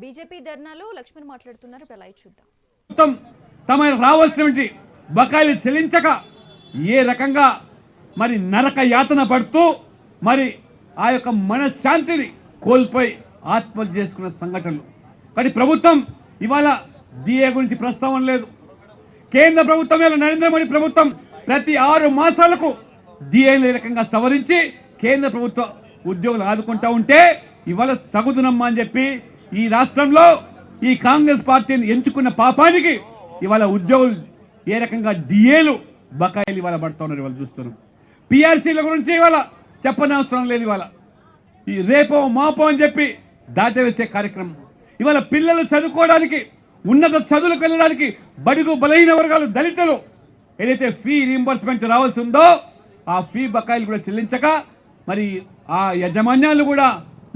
BJP ధర్నాలో లక్ష్మణ్ మాట్లాడుతున్నారు. ఎలా చూద్దాం. మొత్తం తమ రావాల్సినటువంటి బకాయిలు చెల్లించక ఏ రకంగా మరి నరక యాతన పడుతూ మరి ఆ యొక్క మనశ్శాంతిని కోల్పోయి ఆత్మహత్య చేసుకున్న సంఘటనలు. కానీ ప్రభుత్వం ఇవాళ డిఏ గురించి ప్రస్తావన లేదు. కేంద్ర ప్రభుత్వం నరేంద్ర మోడీ ప్రభుత్వం ప్రతి 6 మాసాలకు డిఏని రకంగా సవరించి కేంద్ర ప్రభుత్వ ఉద్యోగులు ఆదుకుంటా ఉంటే ఇవాళ తగుదునమ్మా అని చెప్పి ఈ రాష్ట్రంలో ఈ కాంగ్రెస్ పార్టీని ఎంచుకున్న పాపానికి ఇవాళ ఉద్యోగులు ఏ రకంగా డిఏలు బకాయిలు ఇవాళ పడుతున్నారు. ఇవాళ చూస్తున్నాం. పిఆర్సీల గురించి ఇవాళ చెప్పనవసరం లేదు. ఇవాళ ఈ రేపో మాపో అని చెప్పి దాటవేసే కార్యక్రమం. ఇవాళ పిల్లలు చదువుకోవడానికి ఉన్నత చదువులకు వెళ్ళడానికి బడుగు బలహీన వర్గాలు దళితులు ఏదైతే ఫీ రీంబర్స్మెంట్ రావాల్సి ఉందో ఆ ఫీ బకాయిలు కూడా చెల్లించక మరి ఆ యాజమాన్యాలు కూడా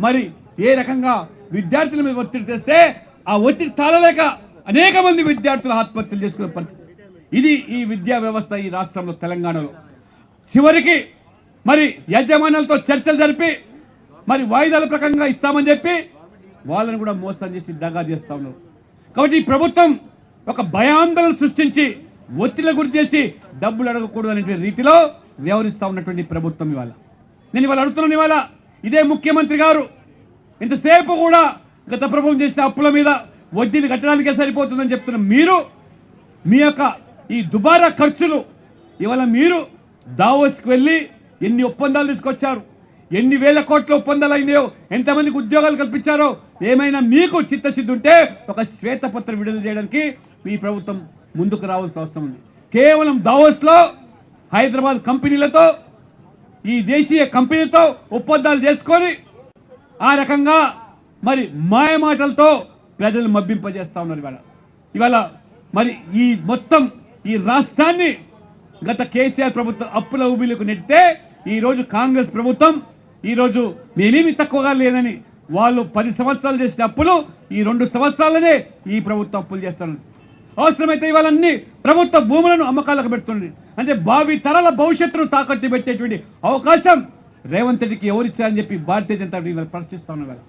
మరి ఏ రకంగా విద్యార్థుల మీద ఒత్తిడి తెస్తే ఆ ఒత్తిడి తాళలేక అనేక మంది విద్యార్థులు ఆత్మహత్యలు చేసుకునే పరిస్థితి. ఇది ఈ విద్యా వ్యవస్థ ఈ రాష్ట్రంలో తెలంగాణలో. చివరికి మరి యాజమాన్యాలతో చర్చలు జరిపి మరి వాయిదాల ప్రకారంగా ఇస్తామని చెప్పి వాళ్ళని కూడా మోసం చేసి దగా చేస్తా ఉన్నారు. కాబట్టి ఈ ప్రభుత్వం ఒక భయాందోళన సృష్టించి ఒత్తిడిని గురి చేసి డబ్బులు అడగకూడదు అనే రీతిలో వ్యవహరిస్తూ ఉన్నటువంటి ప్రభుత్వం ఇవాళ. నేను ఇవాళ అడుగుతున్నాను. ఇవాళ ఇదే ముఖ్యమంత్రి గారు ఇంతసేపు కూడా గత ప్రభుత్వం చేసిన అప్పుల మీద వడ్డీలు కట్టడానికే సరిపోతుందని చెప్తున్న మీరు మీ యొక్క ఈ దుబారా ఖర్చులు ఇవాళ మీరు దావోస్కి వెళ్ళి ఎన్ని ఒప్పందాలు తీసుకొచ్చారు, ఎన్ని వేల కోట్ల ఒప్పందాలు అయినాయో, ఎంతమందికి ఉద్యోగాలు కల్పించారో ఏమైనా మీకు చిత్తశుద్ధి ఉంటే ఒక శ్వేతపత్రం విడుదల చేయడానికి మీ ప్రభుత్వం ముందుకు రావాల్సిన అవసరం ఉంది. కేవలం దావోస్లో హైదరాబాద్ కంపెనీలతో ఈ దేశీయ కంపెనీలతో ఒప్పందాలు చేసుకొని ఆ రకంగా మరి మాయ మాటలతో ప్రజలు మబ్బింపజేస్తా ఉన్నారు. ఇవాళ మరి ఈ మొత్తం ఈ రాష్ట్రాన్ని గత కేసీఆర్ ప్రభుత్వం అప్పుల ఊబిలకు నెట్టితే ఈరోజు కాంగ్రెస్ ప్రభుత్వం ఈరోజు మేమేమి తక్కువగా లేదని వాళ్ళు 10 సంవత్సరాలు చేసిన అప్పులు ఈ 2 సంవత్సరాలనే ఈ ప్రభుత్వం అప్పులు చేస్తున్నారు. అవసరమైతే ఇవాళ అన్ని ప్రభుత్వ భూములను అమ్మకాలకు పెడుతుంది. అంటే భావి తరాల భవిష్యత్తును తాకట్టు పెట్టేటువంటి అవకాశం రేవంత్ రెడ్డికి ఎవరిచ్చారని చెప్పి భారతీయ జనతా పార్టీ ప్రశ్నిస్తా ఉన్నారు.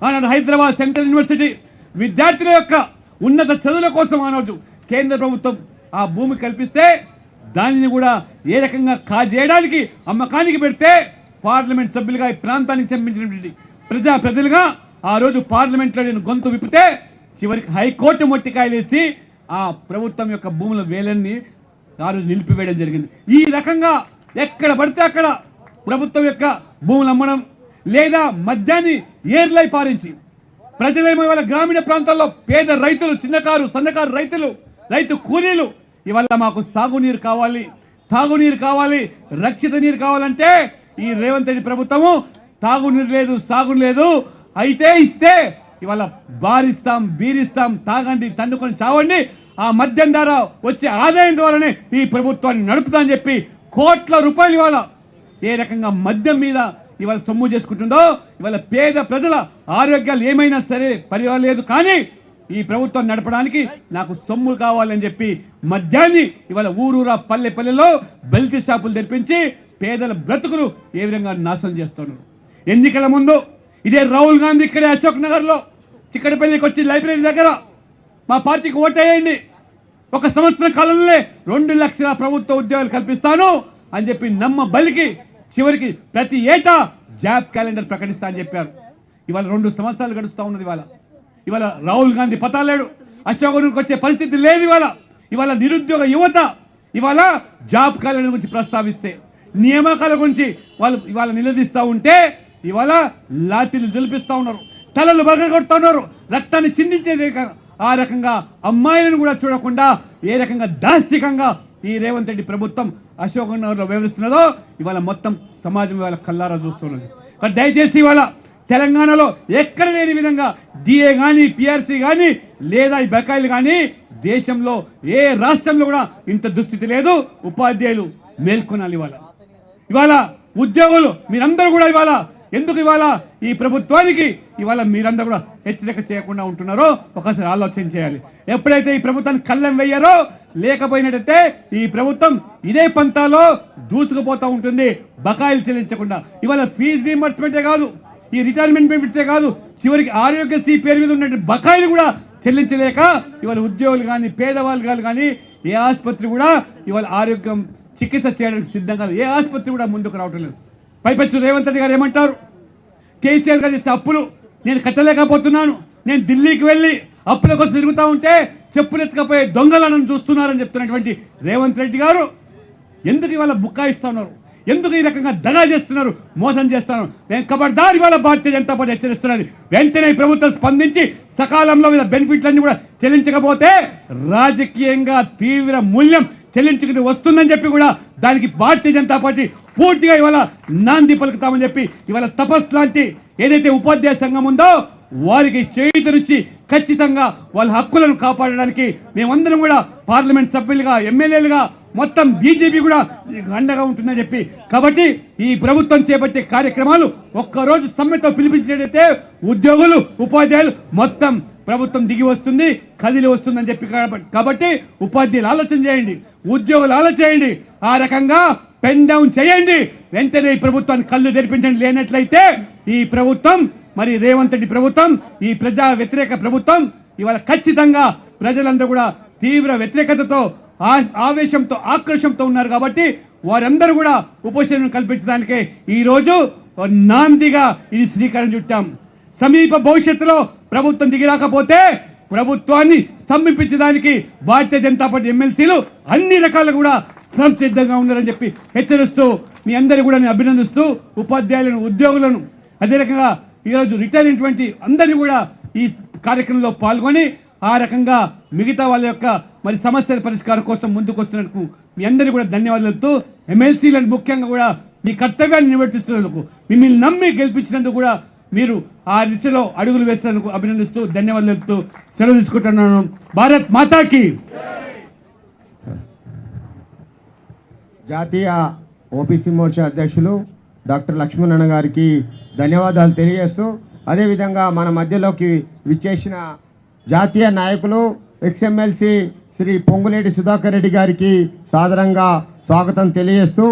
ఆనాడు హైదరాబాద్ సెంట్రల్ యూనివర్సిటీ విద్యార్థుల యొక్క ఉన్నత చదువుల కోసం ఆనాడు కేంద్ర ప్రభుత్వం ఆ భూమి కల్పిస్తే దానిని కూడా ఏ రకంగా కాజేయడానికి అమ్మకానికి పెడితే పార్లమెంట్ సభ్యులుగా ఈ ప్రాంతానికి సంబంధించినటువంటి ప్రజలుగా ఆ రోజు పార్లమెంట్లో నేను గొంతు విప్పితే చివరికి హైకోర్టు మొట్టికాయలేసి ఆ ప్రభుత్వం యొక్క భూముల వేలన్నీ ఆ రోజు నిలిపివేయడం జరిగింది. ఈ రకంగా ఎక్కడ పడితే అక్కడ ప్రభుత్వం యొక్క భూములు అమ్మడం లేదా మద్యాన్ని ఏర్లై పారించి ప్రజలేమో ఇవాళ గ్రామీణ ప్రాంతాల్లో పేద రైతులు, చిన్నకారు సన్నకారు రైతులు, రైతు కూలీలు ఇవాళ మాకు సాగునీరు కావాలి, తాగునీరు కావాలి, రక్షిత నీరు కావాలంటే ఈ రేవంత్ రెడ్డి ప్రభుత్వము తాగునీరు లేదు, సాగు లేదు, అయితే ఇస్తే ఇవాళ బారిస్తాం, బీరిస్తాం, తాగండి, తన్నుకొని చావండి, ఆ మద్యం ద్వారా వచ్చే ఆదాయం ద్వారానే ఈ ప్రభుత్వాన్ని నడుపుతామని చెప్పి కోట్ల రూపాయలు ఇవాళ ఏ రకంగా మద్యం మీద ఇవాళ సొమ్ము చేసుకుంటుందో ఇవాళ పేద ప్రజల ఆరోగ్యాలు ఏమైనా సరే పర్వాలేదు, కానీ ఈ ప్రభుత్వం నడపడానికి నాకు సొమ్ము కావాలని చెప్పి మద్యాన్ని ఇవాళ ఊరూరా పల్లె పల్లెలో బెల్ట్ షాపులు తెరిపించి పేదల బ్రతుకులు ఏ విధంగా నాశనం చేస్తున్నారు. ఎన్నికల ముందు ఇదే రాహుల్ గాంధీ ఇక్కడే అశోక్ నగర్లో చిక్కడపల్లికి వచ్చి లైబ్రరీ దగ్గర మా పార్టీకి ఓటేయండి, 1 సంవత్సరం కాలంలో 2 లక్షల ప్రభుత్వ ఉద్యోగాలు కల్పిస్తాను అని చెప్పి నమ్మ బలికి చివరికి ప్రతి ఏటా జాబ్ క్యాలెండర్ ప్రకటిస్తా అని చెప్పారు. ఇవాళ 2 సంవత్సరాలు గడుస్తూ ఉన్నది. ఇవాళ రాహుల్ గాంధీ పతాలేడు, అశోక్ వచ్చే పరిస్థితి లేదు. ఇవాళ నిరుద్యోగ యువత ఇవాళ జాబ్ క్యాలెండర్ గురించి ప్రస్తావిస్తే, నియామకాల గురించి వాళ్ళు ఇవాళ నిలదీస్తూ ఉంటే ఇవాళ లాఠీలు నిలిపిస్తూ ఉన్నారు, తలలు బగలగొడుతూ ఉన్నారు, రక్తాన్ని చిందించేదే. ఆ రకంగా అమ్మాయిలను కూడా చూడకుండా ఏ రకంగా దాష్టికంగా ఈ రేవంత్ రెడ్డి ప్రభుత్వం అశోక్ నగర్లో వ్యవహరిస్తున్నదో ఇవాళ మొత్తం సమాజం ఇవాళ కల్లారా చూస్తున్నది. దయచేసి ఇవాళ తెలంగాణలో ఎక్కడ లేని విధంగా డిఏ కానీ, పిఆర్సీ కానీ లేదా ఈ బకాయిలు కానీ దేశంలో ఏ రాష్ట్రంలో కూడా ఇంత దుస్థితి లేదు. ఉపాధ్యాయులు మేల్కొనాలి. ఇవాళ ఉద్యోగులు మీరందరూ కూడా ఇవాళ ఎందుకు ఇవాళ ఈ ప్రభుత్వానికి ఇవాళ మీరందరూ కూడా హెచ్చరిక చేయకుండా ఉంటున్నారో ఒకసారి ఆలోచన చేయాలి. ఎప్పుడైతే ఈ ప్రభుత్వాన్ని కళ్ళెం వెయ్యారో లేకపోయినట్టయితే ఈ ప్రభుత్వం ఇదే పంతాలో దూసుకుపోతూ ఉంటుంది, బకాయిలు చెల్లించకుండా. ఇవాళ ఫీజు రీయింబర్స్మెంటే కాదు, ఈ రిటైర్మెంట్ బెనిఫిట్సే కాదు, చివరికి ఆరోగ్యశ్రీ పేరు మీద ఉన్న బకాయిలు కూడా చెల్లించలేక ఇవాళ ఉద్యోగులు కానీ పేదవాళ్ళు కానీ ఏ ఆసుపత్రి కూడా ఇవాళ ఆరోగ్యం చికిత్స చేయడానికి సిద్ధంగా లేదు. ఏ ఆసుపత్రి కూడా ముందుకు రావటం లేదు. పైపెచ్చు రేవంత్ రెడ్డి గారు ఏమంటారు, కేసీఆర్ గారు చేసిన అప్పులు నేను కట్టలేకపోతున్నాను, నేను ఢిల్లీకి వెళ్ళి అప్పుల కోసం తిరుగుతూ ఉంటే చెప్పులెత్తకపోయే దొంగలను చూస్తున్నారని చెప్తున్నటువంటి రేవంత్ రెడ్డి గారు ఎందుకు ఇవాళ బుక్కాయిస్తూ ఉన్నారు, ఎందుకు ఈ రకంగా దగా చేస్తున్నారు, మోసం చేస్తున్నారు? నేను ఖబర్దార్ ఇవాళ భారతీయ జనతా పార్టీ హెచ్చరిస్తున్నది. వెంటనే ఈ ప్రభుత్వం స్పందించి సకాలంలో బెనిఫిట్లన్నీ కూడా చెల్లించకపోతే రాజకీయంగా తీవ్ర మూల్యం చెల్లించుకుని వస్తుందని చెప్పి కూడా దానికి భారతీయ జనతా పార్టీ పూర్తిగా ఇవాళ నాంది పలుకుతామని చెప్పి ఇవాళ తపస్ లాంటి ఏదైతే ఉపాధ్యాయ సంఘం ఉందో వారికి చేయుతనిచ్చి ఖచ్చితంగా వాళ్ళ హక్కులను కాపాడడానికి మేమందరం కూడా పార్లమెంట్ సభ్యులుగా ఎమ్మెల్యేలుగా మొత్తం బీజేపీ కూడా అండగా ఉంటుందని చెప్పి, కాబట్టి ఈ ప్రభుత్వం చేపట్టే కార్యక్రమాలు ఒక్కరోజు సమ్మెతో పిలిపించేటైతే ఉద్యోగులు ఉపాధ్యాయులు మొత్తం ప్రభుత్వం దిగి వస్తుంది, కదిలి వస్తుందని చెప్పి, కాబట్టి ఉపాధ్యాయులు ఆలోచన చేయండి, ఉద్యోగులు ఆలోచన చేయండి, ఆ రకంగా పెన్ డౌన్ చేయండి. వెంటనే ఈ ప్రభుత్వాన్ని కళ్ళు తెరిపించండి. లేనట్లయితే ఈ ప్రభుత్వం మరి రేవంత్ రెడ్డి ప్రభుత్వం ఈ ప్రజా వ్యతిరేక ప్రభుత్వం ఇవాళ ఖచ్చితంగా ప్రజలందరూ కూడా తీవ్ర వ్యతిరేకతతో ఆవేశంతో ఆక్రోశంతో ఉన్నారు. కాబట్టి వారందరూ కూడా ఉపశమనం కల్పించడానికే ఈరోజు నాందిగా ఇది శ్రీకారం చుట్టాం. సమీప భవిష్యత్తులో ప్రభుత్వం దిగిరాకపోతే ప్రభుత్వాన్ని స్తంభించడానికి భారతీయ జనతా పార్టీ ఎమ్మెల్సీలు అన్ని రకాలు కూడా సంసిద్ధంగా ఉన్నారని చెప్పి హెచ్చరిస్తూ మీ అందరూ కూడా నేను అభినందిస్తూ ఉపాధ్యాయులను ఉద్యోగులను అదే రకంగా ఈరోజు రిటైర్ అయినటువంటి అందరినీ కూడా ఈ కార్యక్రమంలో పాల్గొని ఆ రకంగా మిగతా వాళ్ళ యొక్క మరి సమస్యల పరిష్కారం కోసం ముందుకు వస్తున్నందుకు మీ అందరికీ కూడా ధన్యవాదాలతో ఎమ్మెల్సీలను ముఖ్యంగా కూడా మీ కర్తవ్యాన్ని నిర్వర్తిస్తున్నందుకు మిమ్మల్ని నమ్మి గెలిపించినందుకు కూడా మీరు ఆ దిశలో అడుగులు వేస్తున్నందుకు అభినందిస్తూ ధన్యవాదాలతో సెలవు తీసుకుంటున్నాను. భారత్ మాతాకి. జాతీయ ఓబీసీ మోర్చా అధ్యక్షులు డాక్టర్ లక్ష్మణ్ గారికి ధన్యవాదాలు తెలియజేస్తూ అదేవిధంగా మన మధ్యలోకి విచ్చేసిన జాతీయ నాయకులు ఎక్స్ఎమ్మెల్సీ శ్రీ పొంగులేటి సుధాకర్ రెడ్డి గారికి సాదరంగా స్వాగతం తెలియజేస్తూ